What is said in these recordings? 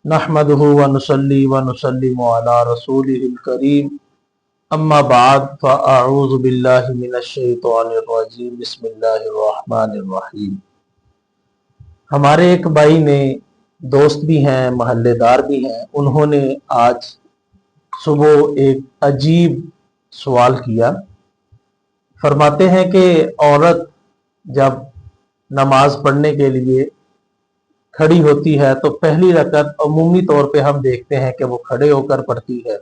नहमदुहु व नुसल्ली व नुसल्लिमु अला रसूलिहिल करीम अम्मा बाद फ़अऊज़ु बिल्लाहि मिनश शैतानिर रजीम बिस्मिल्लाहिर रहमानिर रहीम। हमारे एक भाई ने, दोस्त भी हैं, महल्लेदार भी हैं, उन्होंने आज सुबह एक अजीब सवाल किया। फरमाते हैं कि औरत जब नमाज पढ़ने के लिए खड़ी होती है तो पहली रकत अमूमी तौर पे हम देखते हैं कि वो खड़े होकर पढ़ती है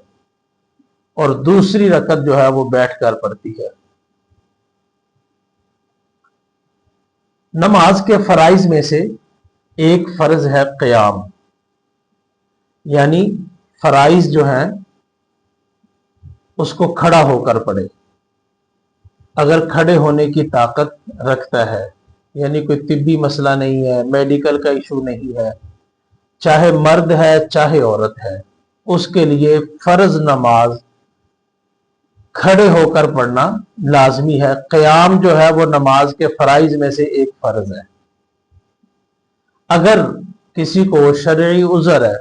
और दूसरी रकत जो है वो बैठकर पढ़ती है। नमाज के फराइज में से एक फर्ज है क़याम, यानी फराइज जो है उसको खड़ा होकर पढ़े। अगर खड़े होने की ताकत रखता है, यानी कोई तिब्बी मसला नहीं है, मेडिकल का इशू नहीं है, चाहे मर्द है चाहे औरत है, उसके लिए फर्ज नमाज खड़े होकर पढ़ना लाजमी है। क़याम जो है वो नमाज के फराइज में से एक फर्ज है। अगर किसी को शरई उज़र है,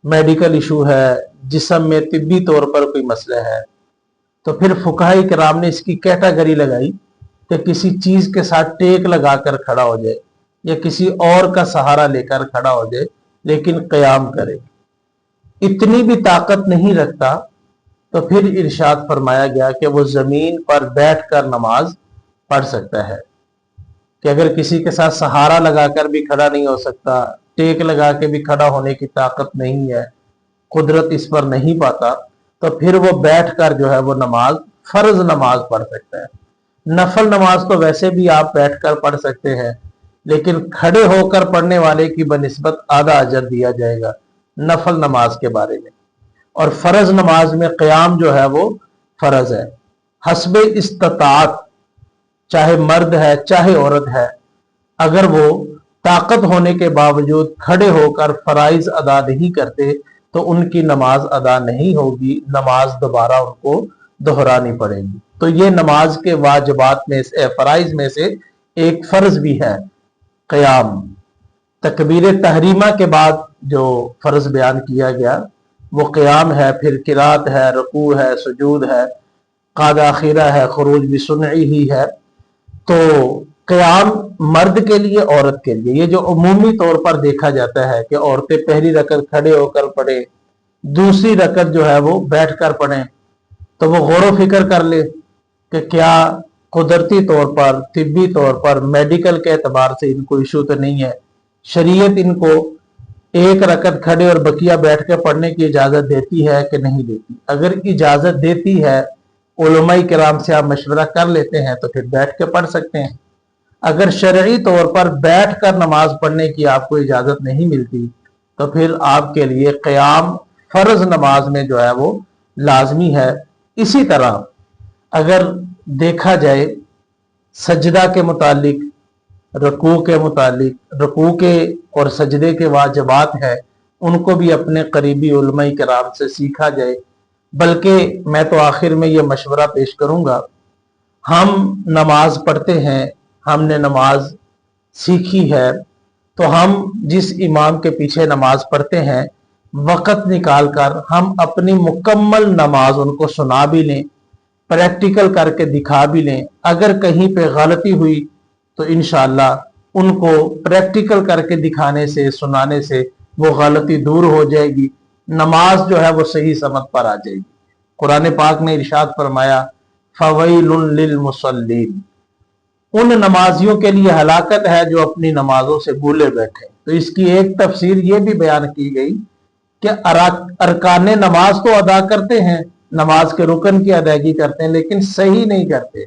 मेडिकल इशू है, जिस्म में तिब्बी तौर पर कोई मसला है, तो फिर फुक़हा किराम ने इसकी कैटेगरी लगाई कि किसी चीज के साथ टेक लगाकर खड़ा हो जाए या किसी और का सहारा लेकर खड़ा हो जाए, लेकिन क़याम करे। इतनी भी ताकत नहीं रखता तो फिर इरशाद फरमाया गया कि वो जमीन पर बैठकर नमाज पढ़ सकता है। कि अगर किसी के साथ सहारा लगाकर भी खड़ा नहीं हो सकता, टेक लगा के भी खड़ा होने की ताकत नहीं है, कुदरत इस पर नहीं पाता, तो फिर वो बैठकर जो है वो नमाज, फर्ज नमाज पढ़ सकता है। नफल नमाज तो वैसे भी आप बैठकर पढ़ सकते हैं, लेकिन खड़े होकर पढ़ने वाले की बनिस्बत आधा अजर दिया जाएगा नफल नमाज के बारे में। और फर्ज नमाज में क़याम जो है वो फर्ज है। हस्बे इस्ताअत, चाहे मर्द है चाहे औरत है, अगर वो ताकत होने के बावजूद खड़े होकर फराइज अदा नहीं करते तो उनकी नमाज अदा नहीं होगी, नमाज दोबारा उनको दोहरानी पड़ेगी। तो ये नमाज के वाजिबात में से, फराइज में से एक फर्ज भी है क़याम। तकबीर तहरीमा के बाद जो फर्ज बयान किया गया वो क़याम है, फिर किरात है, रुकू है, सुजूद है, क़ादा आखिरा है, खुरूज बिसुन्ई ही है। तो क़याम मर्द के लिए, औरत के लिए, ये जो अमूमी तौर पर देखा जाता है कि औरतें पहली रकत खड़े होकर पढ़े, दूसरी रकत जो है वो बैठ कर पढ़ें, तो वो गौर व फिक्र कर ले कि क्या कुदरती तौर पर, तिब्बी तौर पर, मेडिकल के एतबार से इनको इशू तो नहीं है। शरीयत इनको एक रकत खड़े और बकिया बैठ कर पढ़ने की इजाजत देती है कि नहीं देती। अगर इजाजत देती है, उलमाए किराम से आप मशवरा कर लेते हैं तो फिर बैठ के पढ़ सकते हैं। अगर शरई तौर पर बैठ कर नमाज पढ़ने की आपको इजाजत नहीं मिलती तो फिर आपके लिए क़याम फर्ज नमाज में जो है वो लाजमी है। इसी तरह अगर देखा जाए सजदा के मुतालिक, रुकू के मुतालिक, रुकू के और सजदे के वाजिबात है, उनको भी अपने करीबी उलमाए किराम से सीखा जाए। बल्कि मैं तो आखिर में ये मशवरा पेश करूंगा, हम नमाज पढ़ते हैं, हमने नमाज सीखी है, तो हम जिस इमाम के पीछे नमाज पढ़ते हैं, वक़्त निकाल कर हम अपनी मुकम्मल नमाज उनको सुना भी लें, प्रैक्टिकल करके दिखा भी लें। अगर कहीं पे गलती हुई तो इंशाअल्लाह उनको प्रैक्टिकल करके दिखाने से, सुनाने से वो गलती दूर हो जाएगी, नमाज जो है वो सही समत पर आ जाएगी। कुरान पाक में इरशाद फरमाया, फवैलुन लिल मुसल्लीन, उन नमाजियों के लिए हलाकत है जो अपनी नमाजों से भूले बैठे। तो इसकी एक तफसीर ये भी बयान की गई कि अरकाने नमाज तो अदा करते हैं, नमाज के रुकन की अदायगी करते हैं, लेकिन सही नहीं करते।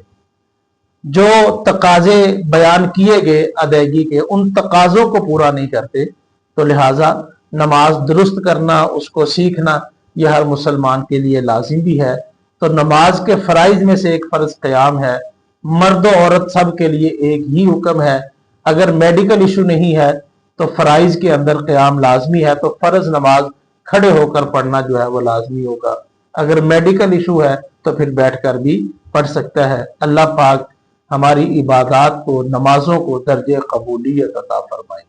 जो तकाजे बयान किए गए अदायगी के, उन तकाजों को पूरा नहीं करते। तो लिहाजा नमाज दुरुस्त करना, उसको सीखना, यह हर मुसलमान के लिए लाजिम भी है। तो नमाज के फराइज में से एक फर्ज क़याम है। मर्द औरत सब के लिए एक ही हुक्म है। अगर मेडिकल इशू नहीं है तो फराइज के अंदर क़याम लाजमी है, तो फर्ज नमाज खड़े होकर पढ़ना जो है वो लाजमी होगा। अगर मेडिकल इशू है तो फिर बैठकर भी पढ़ सकता है। अल्लाह पाक हमारी इबादत को, नमाजों को दर्जे कबूलियत अता फरमाए।